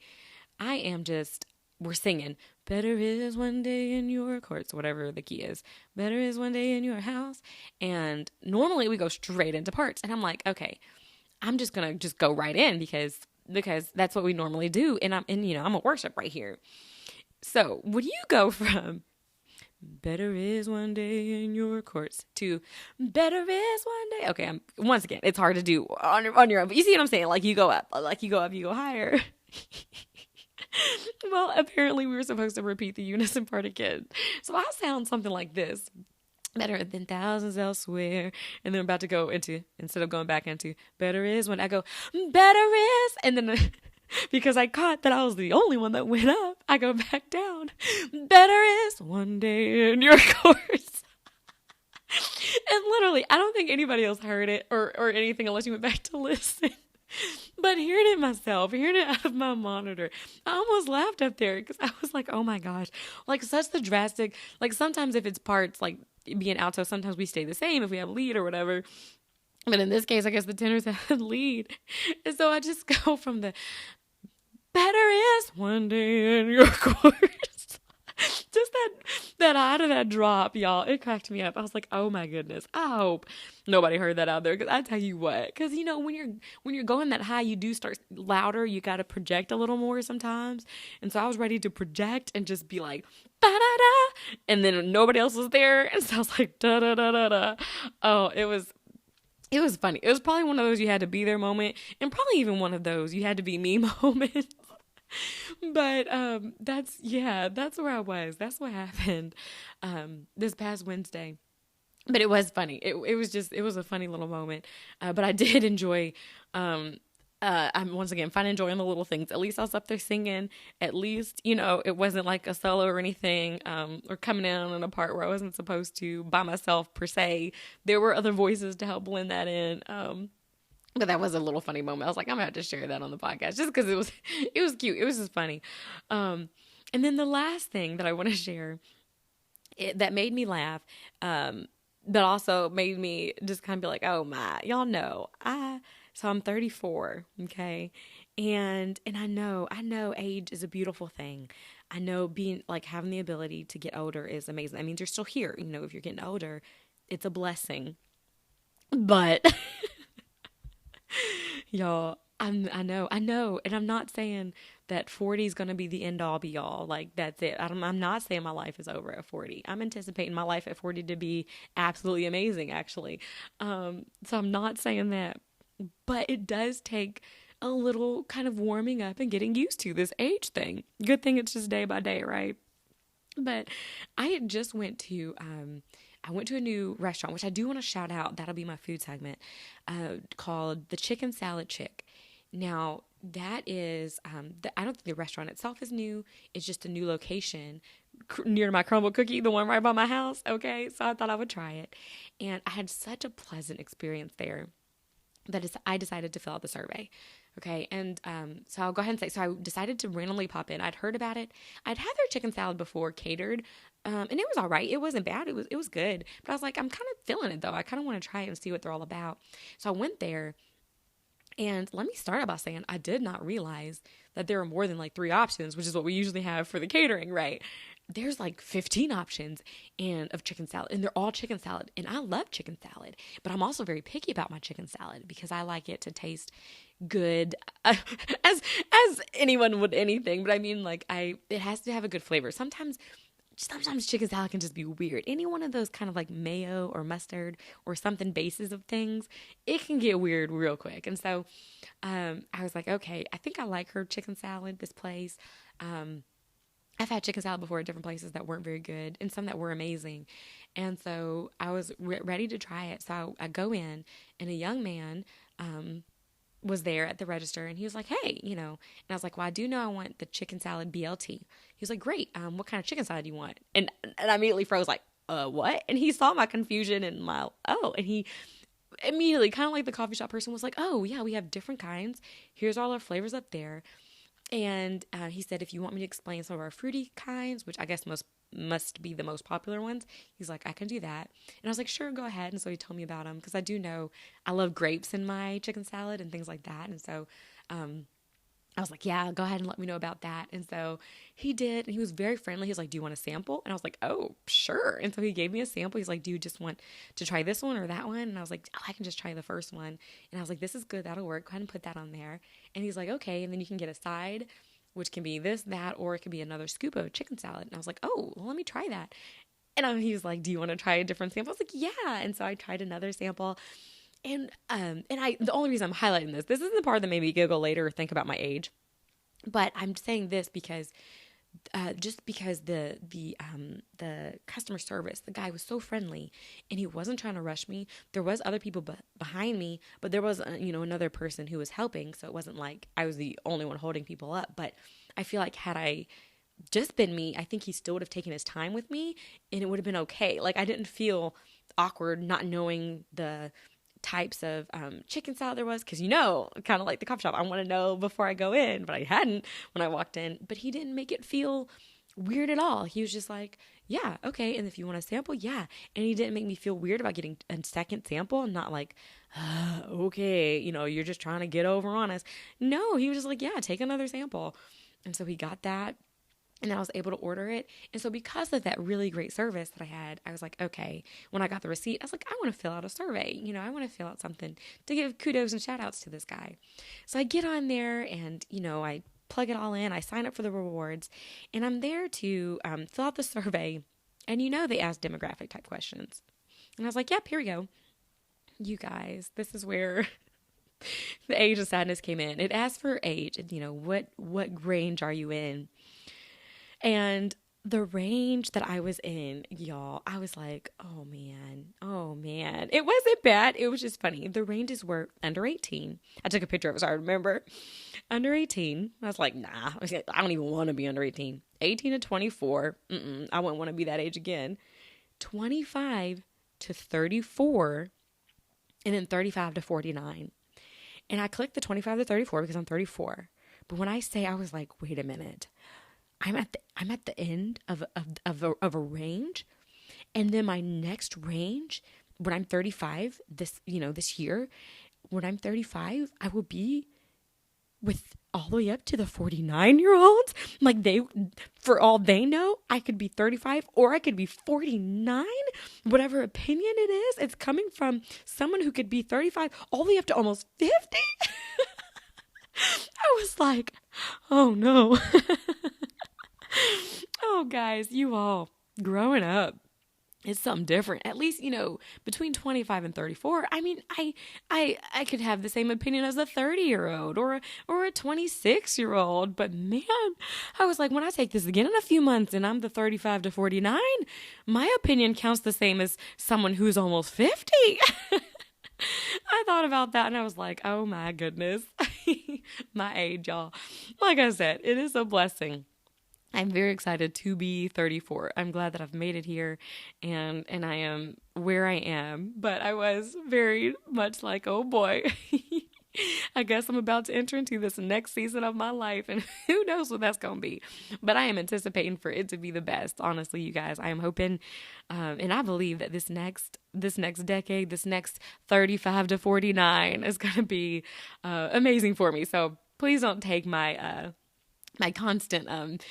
we're singing, better is one day in your courts, whatever the key is. Better is one day in your house. And normally we go straight into parts. And I'm like, okay, I'm just going to go right in because that's what we normally do. And I'm a worship right here. So would you go from better is one day in your courts to better is one day? Okay, once again, it's hard to do on your own. But you see what I'm saying? You go up, you go higher. Well, apparently we were supposed to repeat the unison part again. So I sound something like this. Better than thousands elsewhere. And then I'm about to go into, instead of going back into better is when I go, better is. And then because I caught that I was the only one that went up, I go back down. Better is one day in your course. And literally, I don't think anybody else heard it or anything unless you went back to listen. But hearing it myself, hearing it out of my monitor, I almost laughed up there because I was like, oh my gosh, such the drastic, sometimes if it's parts, being alto, sometimes we stay the same if we have lead or whatever. But in this case, I guess the tenors had lead. And so I just go from the better is one day in your course. Just that high to that drop, y'all. It cracked me up. I was like, oh my goodness. I hope nobody heard that out there. Because I tell you what. Because, when you're going that high, you do start louder. You got to project a little more sometimes. And so I was ready to project and just be like, ba-da-da. And then nobody else was there. And so I was like, da-da-da-da-da. Oh, it was funny. It was probably one of those you had to be there moment. And probably even one of those you had to be me moments. But that's where I was. That's what happened this past Wednesday. But it was funny. It was a funny little moment. But I did enjoy. I'm once again fine enjoying the little things. At least I was up there singing. At least it wasn't like a solo or anything, or coming in on a part where I wasn't supposed to by myself per se. There were other voices to help blend that in. But that was a little funny moment. I was like, I'm gonna have to share that on the podcast just because it was cute. It was just funny. And then the last thing that I want to share that made me laugh, but also made me just kind of be like, oh my, y'all know, so I'm 34, okay, and I know age is a beautiful thing. I know being like having the ability to get older is amazing. That means you're still here. If you're getting older, it's a blessing. But y'all, I know, and I'm not saying that 40 is going to be the end all be all. Like, that's it. I'm not saying my life is over at 40. I'm anticipating my life at 40 to be absolutely amazing, actually. So I'm not saying that, but it does take a little kind of warming up and getting used to this age thing. Good thing it's just day by day, right? But I had just went to a new restaurant, which I do want to shout out. That'll be my food segment, called the Chicken Salad Chick. Now, that is, I don't think the restaurant itself is new. It's just a new location near my crumble cookie, the one right by my house. Okay, so I thought I would try it. And I had such a pleasant experience there that I decided to fill out the survey. Okay, and so I'll go ahead and say, so I decided to randomly pop in. I'd heard about it. I'd had their chicken salad before catered, and it was all right. It wasn't bad. It was good. But I was like, I'm kind of feeling it, though. I kind of want to try it and see what they're all about. So I went there, and let me start out by saying I did not realize that there are more than like 3 options, which is what we usually have for the catering, right? There's like 15 options of chicken salad, and they're all chicken salad. And I love chicken salad, but I'm also very picky about my chicken salad because I like it to taste good, as anyone would anything. But I mean, like, it has to have a good flavor. Sometimes chicken salad can just be weird. Any one of those kind of like mayo or mustard or something bases of things, it can get weird real quick. And so I was like, okay, I think I like her chicken salad, this place. I've had chicken salad before at different places that weren't very good and some that were amazing. And so I was ready to try it. So I go in, and a young man was there at the register, and he was like, hey, and I was like, well, I do know I want the chicken salad BLT. He was like, great. What kind of chicken salad do you want? And I immediately froze like, what? And he saw my confusion and and he immediately, kind of like the coffee shop person, was like, oh yeah, we have different kinds. Here's all our flavors up there. And he said, if you want me to explain some of our fruity kinds, which I guess must be the most popular ones, he's like, I can do that. And I was like, sure, go ahead. And so he told me about them, because I do know I love grapes in my chicken salad and things like that. And so I was like, yeah, go ahead and let me know about that. And so he did, and he was very friendly. He was like, do you want a sample? And I was like, oh, sure. And so he gave me a sample. He's like, do you just want to try this one or that one? And I was like, oh, I can just try the first one. And I was like, this is good. That'll work. Go ahead and put that on there. And he's like, okay. And then you can get a side, which can be this, that, or it could be another scoop of chicken salad. And I was like, oh, well, let me try that. And he was like, do you want to try a different sample? I was like, yeah. And so I tried another sample. And the only reason I'm highlighting this isn't the part that made me giggle later or think about my age. But I'm saying this because just because the customer service, the guy was so friendly, and he wasn't trying to rush me. There was other people behind me, but there was another person who was helping, so it wasn't like I was the only one holding people up. But I feel like had I just been me, I think he still would have taken his time with me, and it would have been okay. Like, I didn't feel awkward not knowing the types of chicken salad there was, because kind of like the coffee shop, I want to know before I go in, but I hadn't when I walked in. But he didn't make it feel weird at all. He was just like, yeah, okay, and if you want a sample, yeah. And he didn't make me feel weird about getting a second sample, and not like, okay, you're just trying to get over on us. No, he was just like, yeah, take another sample. And so he got that, and then I was able to order it. And so because of that really great service that I had, I was like, okay, when I got the receipt, I was like, I want to fill out a survey. I want to fill out something to give kudos and shout outs to this guy. So I get on there, and, I plug it all in. I sign up for the rewards, and I'm there to fill out the survey. And they ask demographic type questions. And I was like, yep, here we go. You guys, this is where The age of sadness came in. It asked for age and, what range are you in? And the range that I was in, y'all, I was like, oh man. It wasn't bad. It was just funny. The ranges were under 18. I took a picture of it, so I remember. Under 18. I was like, nah, I don't even want to be under 18. 18 to 24. I wouldn't want to be that age again. 25 to 34. And then 35 to 49. And I clicked the 25 to 34 because I'm 34. But when I say, I was like, wait a minute. I'm at the end of a range, and then my next range when I'm 35 this year, when I'm 35, I will be with all the way up to the 49-year-olds. Like for all they know, I could be 35 or I could be 49. Whatever opinion it is, it's coming from someone who could be 35 all the way up to almost 50. I was like, oh no. Oh, guys, you all growing up is something different. At least, between 25 and 34, I mean, I could have the same opinion as a 30-year-old or a 26-year-old. But man, I was like, when I take this again in a few months and I'm the 35 to 49, my opinion counts the same as someone who's almost 50. I thought about that and I was like, oh my goodness, my age, y'all. Like I said, it is a blessing. I'm very excited to be 34. I'm glad that I've made it here and I am where I am. But I was very much like, oh boy, I guess I'm about to enter into this next season of my life and who knows what that's going to be. But I am anticipating for it to be the best. Honestly, you guys, I am hoping and I believe that this next decade, this next 35 to 49 is going to be amazing for me. So please don't take my constant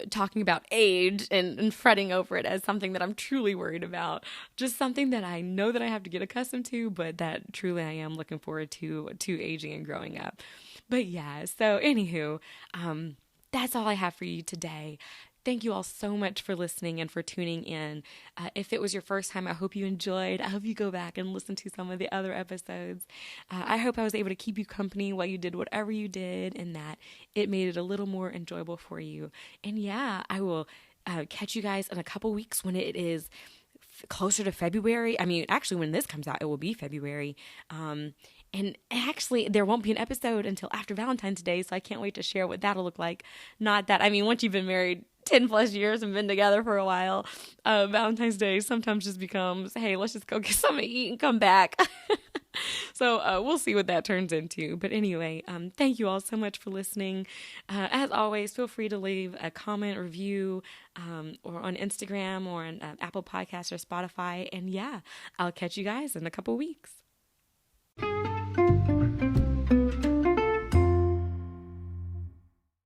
talking about age and fretting over it as something that I'm truly worried about. Just something that I know that I have to get accustomed to, but that truly I am looking forward to aging and growing up. But yeah, so anywho, that's all I have for you today. Thank you all so much for listening and for tuning in. If it was your first time, I hope you enjoyed. I hope you go back and listen to some of the other episodes. I hope I was able to keep you company while you did whatever you did and that it made it a little more enjoyable for you. And yeah, I will catch you guys in a couple weeks when it is closer to February. I mean, actually, when this comes out, it will be February. And actually, there won't be an episode until after Valentine's Day, so I can't wait to share what that'll look like. Not that, I mean, once you've been married 10 plus years and been together for a while, Valentine's Day sometimes just becomes, hey, let's just go get something to eat and come back. So we'll see what that turns into. But anyway, thank you all so much for listening. As always, feel free to leave a comment, review, or on Instagram or on Apple Podcasts or Spotify. And yeah, I'll catch you guys in a couple weeks.